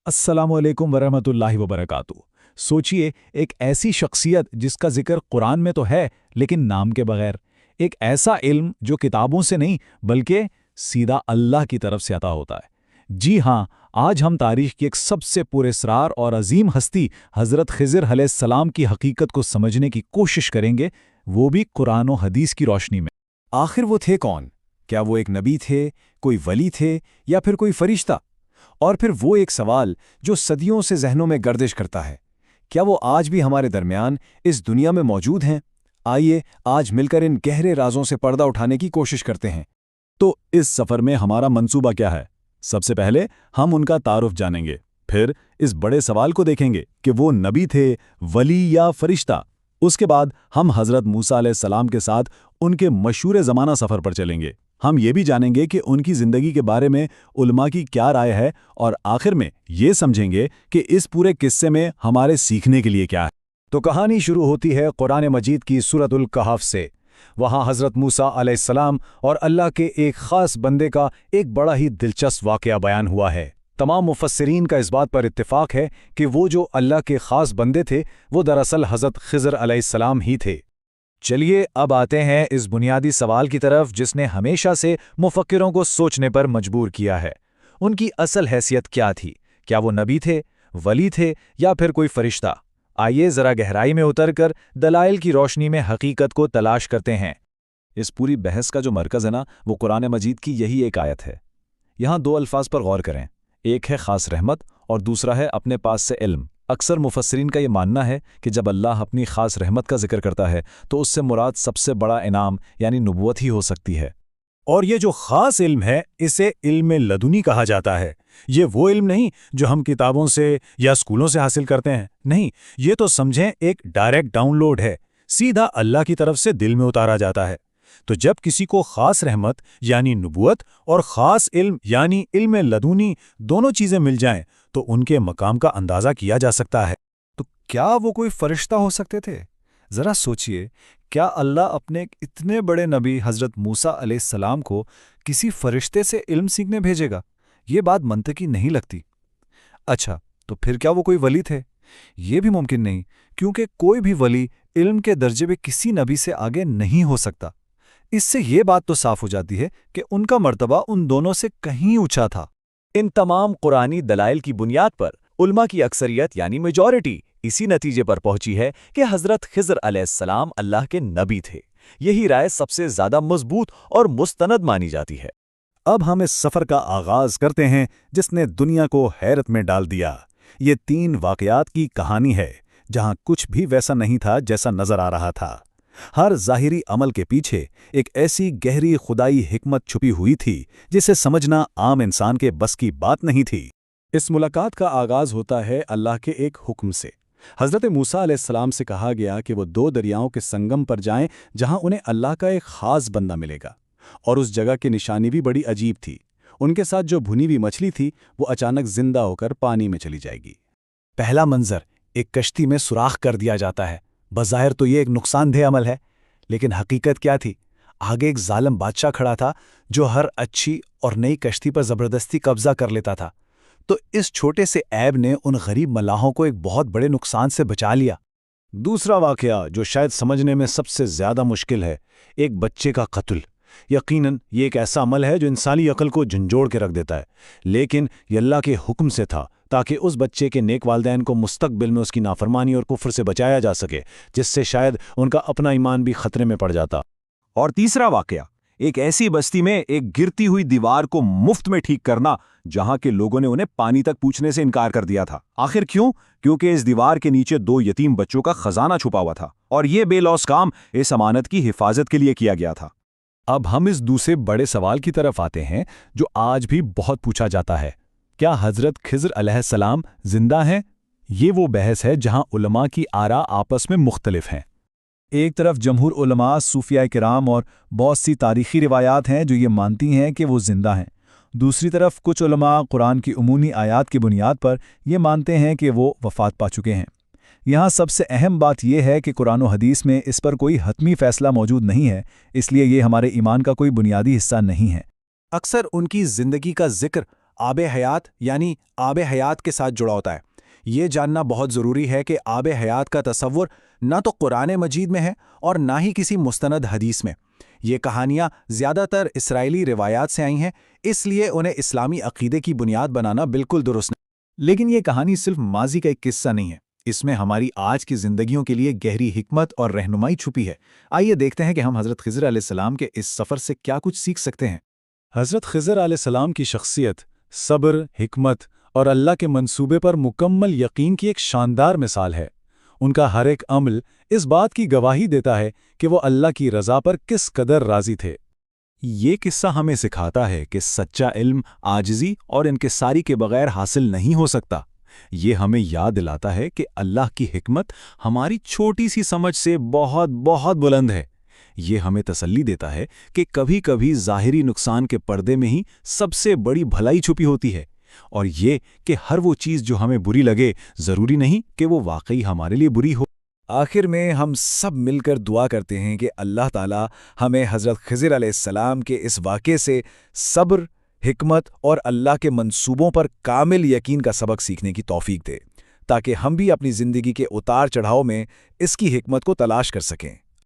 अस्सलाम वालेकुम वरहमतुल्लाहि वबरकातुहू। सोचिए, एक ऐसी शख्सियत जिसका जिक्र कुरान में तो है लेकिन नाम के बगैर। एक ऐसा इल्म जो किताबों से नहीं बल्कि सीधा अल्लाह की तरफ से अता होता है। जी हाँ, आज हम तारीख की एक सबसे पुरस्कार और अजीम हस्ती हज़रत खिज़र अलैहिस्सलाम की हकीकत को समझने की कोशिश करेंगे, वो भी कुरान और हदीस की रोशनी में। आखिर वो थे कौन? क्या वो एक नबी थे, कोई वली थे या फिर कोई फरिश्ता? और फिर वो एक सवाल जो सदियों से जहनों में गर्दिश करता है, क्या वो आज भी हमारे दरमियान इस दुनिया में मौजूद हैं? आइए आज मिलकर इन गहरे राजों से पर्दा उठाने की कोशिश करते हैं। तो इस सफ़र में हमारा मंसूबा क्या है? सबसे पहले हम उनका तारुफ जानेंगे, फिर इस बड़े सवाल को देखेंगे कि वो नबी थे, वली या फरिश्ता। उसके बाद हम हज़रत मूसा अलैहिस्सलाम के साथ उनके मशहूर ज़माना सफ़र पर चलेंगे। हम ये भी जानेंगे कि उनकी ज़िंदगी के बारे में उलमा की क्या राय है, और आखिर में ये समझेंगे कि इस पूरे किस्से में हमारे सीखने के लिए क्या है। तो कहानी शुरू होती है कुरान मजीद की सूरतुल कहफ से। वहाँ हज़रत मूसा अलैहिस्सलाम और अल्लाह के एक ख़ास बंदे का एक बड़ा ही दिलचस्प वाक़या बयान हुआ है। तमाम मुफस्सिरीन का इस बात पर इत्तिफ़ाक़ है कि वो जो अल्लाह के ख़ास बंदे थे वो दरअसल हज़रत खिज़र अलैहिस्सलाम ही थे। चलिए अब आते हैं इस बुनियादी सवाल की तरफ जिसने हमेशा से मुफक्किरों को सोचने पर मजबूर किया है। उनकी असल हैसियत क्या थी? क्या वो नबी थे, वली थे या फिर कोई फरिश्ता? आइए ज़रा गहराई में उतरकर दलाइल की रोशनी में हकीकत को तलाश करते हैं। इस पूरी बहस का जो मरकज़ है ना, वो कुरान मजीद की यही एक आयत है। यहाँ दो अल्फाज पर गौर करें, एक है ख़ास रहमत और दूसरा है अपने पास से इल्म। अक्सर मुफस्सिरीन का ये मानना है कि जब अल्लाह अपनी ख़ास रहमत का जिक्र करता है तो उससे मुराद सबसे बड़ा इनाम यानी नबूवत ही हो सकती है। और ये जो ख़ास इल्म है इसे इल्म लदुनी कहा जाता है। ये वो इल्म नहीं जो हम किताबों से या स्कूलों से हासिल करते हैं, नहीं, ये तो समझें एक डायरेक्ट डाउनलोड है, सीधा अल्लाह की तरफ से दिल में उतारा जाता है। तो जब किसी को ख़ास रहमत यानी नबूवत और ख़ास इल्म यानी इल्म लदुनी दोनों चीज़ें मिल जाएं तो उनके मकाम का अंदाज़ा किया जा सकता है। तो क्या वो कोई फरिश्ता हो सकते थे? ज़रा सोचिए, क्या अल्लाह अपने इतने बड़े नबी हज़रत मूसा अलैहिस्सलाम को किसी फरिश्ते से इल्म सीखने भेजेगा? ये बात मंतकी नहीं लगती। अच्छा, तो फिर क्या वो कोई वली थे? ये भी मुमकिन नहीं, क्योंकि कोई भी वली इल्म के दर्जे में किसी नबी से आगे नहीं हो सकता। इससे ये बात तो साफ हो जाती है कि उनका मर्तबा उन दोनों से कहीं ऊंचा था। इन तमाम कुरानी दलाइल की बुनियाद पर उलमा की अक्सरियत यानी मेजॉरिटी इसी नतीजे पर पहुंची है कि हज़रत खिज़र अलैहिस्सलाम अल्लाह के नबी थे। यही राय सबसे ज़्यादा मजबूत और मुस्तनद मानी जाती है। अब हम इस सफ़र का आगाज़ करते हैं जिसने दुनिया को हैरत में डाल दिया। ये 3 वाक़यात की कहानी है जहां कुछ भी वैसा नहीं था जैसा नज़र आ रहा था। हर ज़ाहिरी अमल के पीछे एक ऐसी गहरी खुदाई हिकमत छुपी हुई थी जिसे समझना आम इंसान के बस की बात नहीं थी। इस मुलाकात का आगाज़ होता है अल्लाह के एक हुक्म से। हज़रत मूसा अलैहिस्सलाम से कहा गया कि वो 2 दरियाओं के संगम पर जाएं जहां उन्हें अल्लाह का एक ख़ास बंदा मिलेगा। और उस जगह की निशानी भी बड़ी अजीब थी। उनके साथ जो भुनी हुई मछली थी वो अचानक जिंदा होकर पानी में चली जाएगी। पहला मंजर, एक कश्ती में सुराख कर दिया जाता है। बज़ाहिर तो ये एक नुकसानदेह अमल है, लेकिन हकीकत क्या थी? आगे एक जालिम बादशाह खड़ा था जो हर अच्छी और नई कश्ती पर ज़बरदस्ती कब्जा कर लेता था। तो इस छोटे से ऐब ने उन गरीब मलाहों को एक बहुत बड़े नुकसान से बचा लिया। दूसरा वाक़या जो शायद समझने में सबसे ज़्यादा मुश्किल है, एक बच्चे का कत्ल। यकीनन ये एक ऐसा अमल है जो इंसानी अकल को झंझोड़ के रख देता है, लेकिन ये अल्लाह के हुक्म से था ताकि उस बच्चे के नेक वालिदैन को मुस्तकबिल में उसकी नाफरमानी और कुफ्र से बचाया जा सके, जिससे शायद उनका अपना ईमान भी खतरे में पड़ जाता। और तीसरा वाक़या, एक ऐसी बस्ती में एक गिरती हुई दीवार को मुफ्त में ठीक करना जहां के लोगों ने उन्हें पानी तक पूछने से इनकार कर दिया था। आखिर क्यों? क्योंकि इस दीवार के नीचे 2 यतीम बच्चों का खजाना छुपा हुआ था और ये बेलौस काम इस अमानत की हिफाजत के लिए किया गया था। अब हम इस दूसरे बड़े सवाल की तरफ आते हैं जो आज भी बहुत पूछा जाता है, क्या हज़रत खिज़र अलैहिस्सलाम जिंदा हैं? ये वो बहस है जहां उलमा की आरा आपस में मुख्तलिफ हैं। एक तरफ जमहूर उलमा, सूफिया किराम और बहुत सी तारीख़ी रिवायात हैं जो ये मानती हैं कि वो जिंदा हैं। दूसरी तरफ कुछ उलमा कुरान की उमूमी आयात की बुनियाद पर ये मानते हैं कि वो वफ़ात पा चुके हैं। यहाँ सबसे अहम बात यह है कि कुरान और हदीस में इस पर कोई हतमी फ़ैसला मौजूद नहीं है, इसलिए ये हमारे ईमान का कोई बुनियादी हिस्सा नहीं है। अक्सर उनकी ज़िंदगी का जिक्र آب حیات یعنی آب حیات کے ساتھ جڑا ہوتا ہے۔ یہ جاننا بہت ضروری ہے کہ آب حیات کا تصور نہ تو قرآن مجید میں ہے اور نہ ہی کسی مستند حدیث میں۔ یہ کہانیاں زیادہ تر اسرائیلی روایات سے آئی ہیں، اس لیے انہیں اسلامی عقیدے کی بنیاد بنانا بالکل درست نہیں۔ لیکن یہ کہانی صرف ماضی کا ایک قصہ نہیں ہے، اس میں ہماری آج کی زندگیوں کے لیے گہری حکمت اور رہنمائی چھپی ہے۔ آئیے دیکھتے ہیں کہ ہم حضرت خضر علیہ السلام کے اس سفر سے کیا کچھ سیکھ سکتے ہیں۔ حضرت خضر علیہ السلام کی شخصیت صبر، حکمت اور اللہ کے منصوبے پر مکمل یقین کی ایک شاندار مثال ہے۔ ان کا ہر ایک عمل اس بات کی گواہی دیتا ہے کہ وہ اللہ کی رضا پر کس قدر راضی تھے۔ یہ قصہ ہمیں سکھاتا ہے کہ سچا علم عاجزی اور انکساری کے بغیر حاصل نہیں ہو سکتا۔ یہ ہمیں یاد دلاتا ہے کہ اللہ کی حکمت ہماری چھوٹی سی سمجھ سے بہت بہت بلند ہے۔ یہ ہمیں تسلی دیتا ہے کہ کبھی کبھی ظاہری نقصان کے پردے میں ہی سب سے بڑی بھلائی چھپی ہوتی ہے، اور یہ کہ ہر وہ چیز جو ہمیں بری لگے ضروری نہیں کہ وہ واقعی ہمارے لیے بری ہو۔ آخر میں ہم سب مل کر دعا کرتے ہیں کہ اللہ تعالیٰ ہمیں حضرت خضر علیہ السلام کے اس واقعے سے صبر، حکمت اور اللہ کے منصوبوں پر کامل یقین کا سبق سیکھنے کی توفیق دے، تاکہ ہم بھی اپنی زندگی کے اتار چڑھاؤ میں اس کی حکمت کو تلاش کر سکیں۔